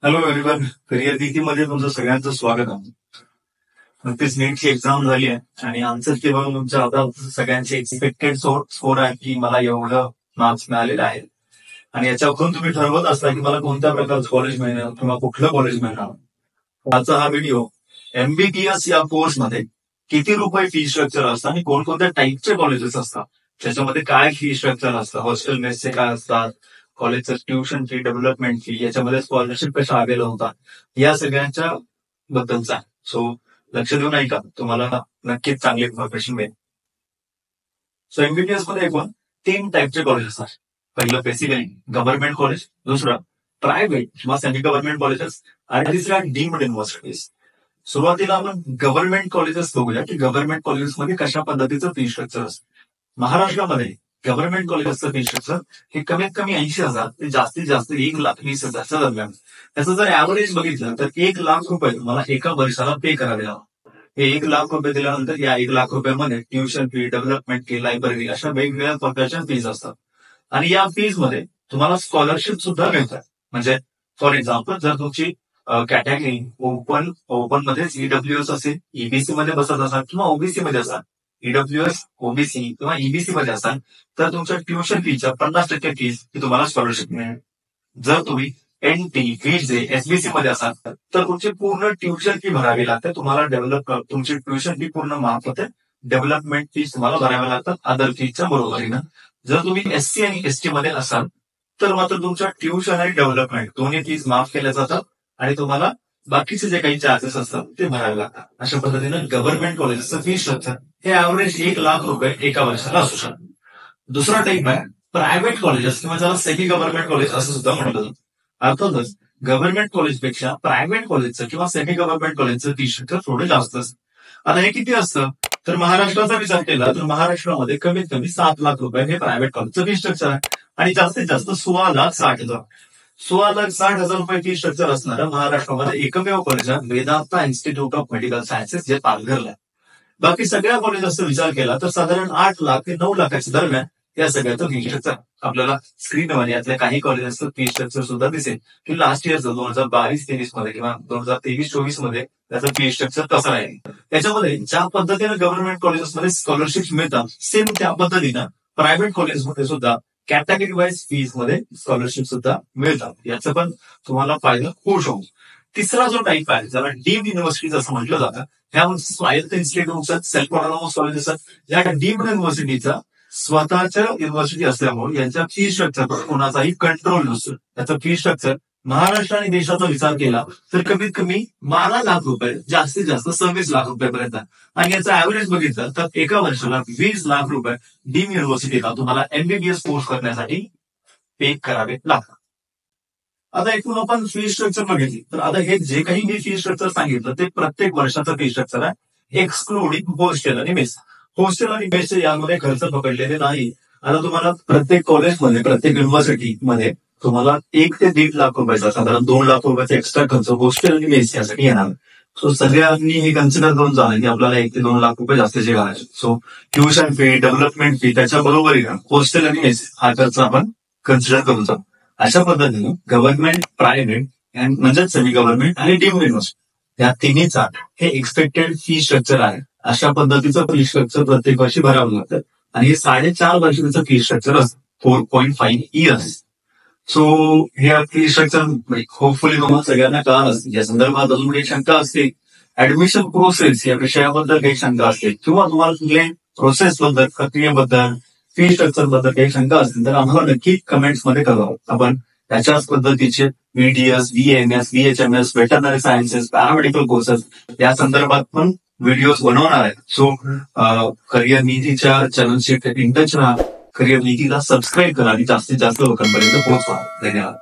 Hello everyone, career नीतीमध्ये तुमचं सगळ्यांचं स्वागत आहे. नक्कीच नीटची एक्झाम झाली आहे आणि आन्सर की बघून तुमच्या आता सगळ्यांचे एक्सपेक्टेड स्कोर आहे की मला एवढं मार्क्स मिळालेले आहेत आणि याच्यावरून तुम्ही ठरवत असता की मला कोणत्या प्रकारचं कॉलेज मिळणार किंवा कुठलं कॉलेज मिळणार. आजचा हा व्हिडिओ MBBS या कोर्समध्ये किती रुपये फी स्ट्रक्चर असतं आणि कोणकोणत्या टाईपचे कॉलेजेस असतात, त्याच्यामध्ये काय फी स्ट्रक्चर असतं, हॉस्टेल मेसचे काय असतात, कॉलेजचं ट्युशन फी, डेव्हलपमेंट फी, याच्यामध्ये स्कॉलरशिप कशा अवेलेबल होतात, या सगळ्यांच्या बद्दलचा. सो लक्ष देऊन ऐका, तुम्हाला नक्कीच चांगली इन्फॉर्मेशन मिळेल. सो MBBS मध्ये एकूण 3 टाईपचे कॉलेज असतात. पहिलं बेसिकली गव्हर्नमेंट कॉलेज, दुसरं प्रायव्हेट किंवा सेमी गव्हर्नमेंट कॉलेजेस आणि तिसरा डीम्ड युनिव्हर्सिटीज. सुरुवातीला आपण गव्हर्नमेंट कॉलेजेस बघूया की गव्हर्नमेंट कॉलेजेसमध्ये कशा पद्धतीचं फी स्ट्रक्चर असतं. महाराष्ट्रामध्ये गव्हर्नमेंट कॉलेजचं फी स्ट्रक्चर हे कमीत कमी 80,000 ते जास्तीत जास्त 1,20,000च्या दरम्यान. त्याचं जर ऍव्हरेज बघितलं तर 1,00,000 रुपये तुम्हाला एका वर्षाला पे करावे लागतात. हे 1,00,000 रुपये दिल्यानंतर या 1,00,000 रुपयामध्ये tuition fee, development fee, library अशा वेगवेगळ्या प्रकारच्या फीज असतात आणि या फीज मध्ये तुम्हाला स्कॉलरशिप सुद्धा मिळतात. म्हणजे फॉर एक्झाम्पल, जर तुमची कॅटेगरी ओपन मध्ये EWS असेल, EBC मध्ये बसत असाल किंवा ओबीसी मध्ये असाल, EWS, ओबीसी किंवा EBC मध्ये असाल तर तुमच्या ट्युशन फीच्या 50% फीज ही तुम्हाला स्कॉलरशिप मिळेल. जर तुम्ही NT, VJ, SBC मध्ये असाल तर तुमची पूर्ण ट्युशन फी भरावी लागते. तुम्हाला तुमची ट्युशन फी पूर्ण माफ होते. डेव्हलपमेंट फीज तुम्हाला भराव्या लागतात अदर फीजच्या बरोबरीनं. जर तुम्ही SC आणि ST मध्ये असाल तर मात्र तुमच्या ट्युशन आणि डेव्हलपमेंट दोन्ही फीज माफ केल्या जातात आणि तुम्हाला बाकीचे जे काही चार्जेस असतात ते भरावे लागतात. अशा पद्धतीनं गव्हर्नमेंट कॉलेजचं फी स्ट्रक्चर हे ऍव्हरेज 1,00,000 रुपये एका वर्षाला असू शकतं. दुसरा टाईप आहे प्रायव्हेट कॉलेजेस किंवा ज्याला सेमी गव्हर्नमेंट कॉलेज असं सुद्धा म्हटलं जातं. अर्थातच गव्हर्नमेंट कॉलेजपेक्षा प्रायव्हेट कॉलेजचं किंवा सेमी गव्हर्नमेंट कॉलेजचं फी स्ट्रक्चर थोडं जास्त असतं. आता हे किती असतं तर महाराष्ट्राचा विचार केला तर महाराष्ट्रामध्ये कमीत कमी 7,00,000 रुपये हे प्रायव्हेट कॉलेजचं फी स्ट्रक्चर आहे आणि जास्तीत जास्त 16,60,000. 16,60,000 रुपये फी स्ट्रक्चर असणारं महाराष्ट्रामध्ये एकमेव कॉलेज आहे Vedanta institute of medical sciences, जे पालघरला आहे. बाकी सगळ्या कॉलेजचा विचार केला तर साधारण 8,00,000 ते 9,00,000च्या दरम्यान या सगळ्याचं फी स्ट्रक्चर आपल्याला स्क्रीनवर यातल्या काही कॉलेजेसचं फी स्ट्रक्चर सुद्धा दिसेल की लास्ट इयरचं 2022-23 मध्ये किंवा 2023-24 मध्ये त्याचं फी स्ट्रक्चर कसं आहे. त्याच्यामध्ये ज्या पद्धतीनं गव्हर्नमेंट कॉलेजेसमध्ये स्कॉलरशिप मिळतात सेम त्या पद्धतीनं प्रायव्हेट कॉलेजमध्ये सुद्धा कॅटेगरी वाईज फीज मध्ये स्कॉलरशिप सुद्धा मिळतात. याचा पण तुम्हाला फायदा होऊ शकतो. तिसरा जो टाईप आहे ज्याला डीम्ड युनिव्हर्सिटीज असं म्हटलं जातं, ह्या स्वायत्त इन्स्टिट्यूट, सेल्फ ऑटोनॉमस कॉलेजेस आहेत. या डीम्ड युनिव्हर्सिटीचा स्वतःच्या युनिव्हर्सिटी असल्यामुळे यांच्या फी स्ट्रक्चरवर कोणाचाही कंट्रोल नसतो. याचं फी स्ट्रक्चर महाराष्ट्र आणि देशाचा विचार केला तर कमीत कमी 12,00,000 रुपये, जास्तीत जास्त 26,00,000 रुपयेपर्यंत. आणि याचा ऍव्हरेज बघितलं तर एका वर्षाला 20,00,000 रुपये डीम्ड युनिव्हर्सिटीला तुम्हाला MBBS कोर्स करण्यासाठी पे करावे लागतात. आता एकूण आपण फी स्ट्रक्चर बघितली तर आता हे जे काही मी फी स्ट्रक्चर सांगितलं ते प्रत्येक वर्षाचं फी स्ट्रक्चर आहे, एक्सक्लुडिंग हॉस्टेल आणि मेस. हॉस्टेल आणि मेसचे यामध्ये खर्च पकडलेले नाही. आता तुम्हाला प्रत्येक कॉलेजमध्ये, प्रत्येक युनिव्हर्सिटीमध्ये तुम्हाला 1 ते 1.5 लाख रुपयाचा, साधारण 2,00,000 रुपयाचा एक्स्ट्रा खर्च हॉस्टेल आणि मेस यासाठी येणार. सो सगळ्यांनी हे कन्सिडर करून चालेल की आपल्याला 1 ते 2 लाख रुपये जास्तीचे घालायचे. So tuition fee, development fee, त्याच्या बरोबरीनं हॉस्टेल आणि मेस हा खर्च आपण कन्सिडर करून जाऊ. अशा पद्धतीनं गव्हर्नमेंट, प्रायव्हेट म्हणजे सेमी गव्हर्नमेंट आणि डीम्ड युनिव्हर्सिटी या तिन्हीचा हे एक्सपेक्टेड फी स्ट्रक्चर आहे. अशा पद्धतीचं फी स्ट्रक्चर प्रत्येक वर्षी भरावं लागतं आणि हे 4.5 वर्षाचं फी स्ट्रक्चर असतं, 4.5 इयर्स. सो हे फी स्ट्रक्चर होपफुली तुम्हाला सगळ्यांना कळालं असेल. या संदर्भात अजून काही शंका असते, ऍडमिशन प्रोसेस या विषयाबद्दल काही शंका असते किंवा तुम्हाला कुठल्या प्रोसेस बद्दल, प्रक्रियेबद्दल, फी स्ट्रक्चर बद्दल काही शंका असतील तर आम्हाला नक्की कमेंट्स मध्ये कळवा. आपण त्याच्याच पद्धतीचे VDS, VMS, VHMS, veterinary sciences, paramedical courses या संदर्भात पण व्हिडिओज बनवणार आहेत. सो करिअर नीतीच्या चॅनलशी इन टच राहा, करिअर नीतीला सबस्क्राईब करा आणि जास्तीत जास्त लोकांपर्यंत पोहोचवा. धन्यवाद.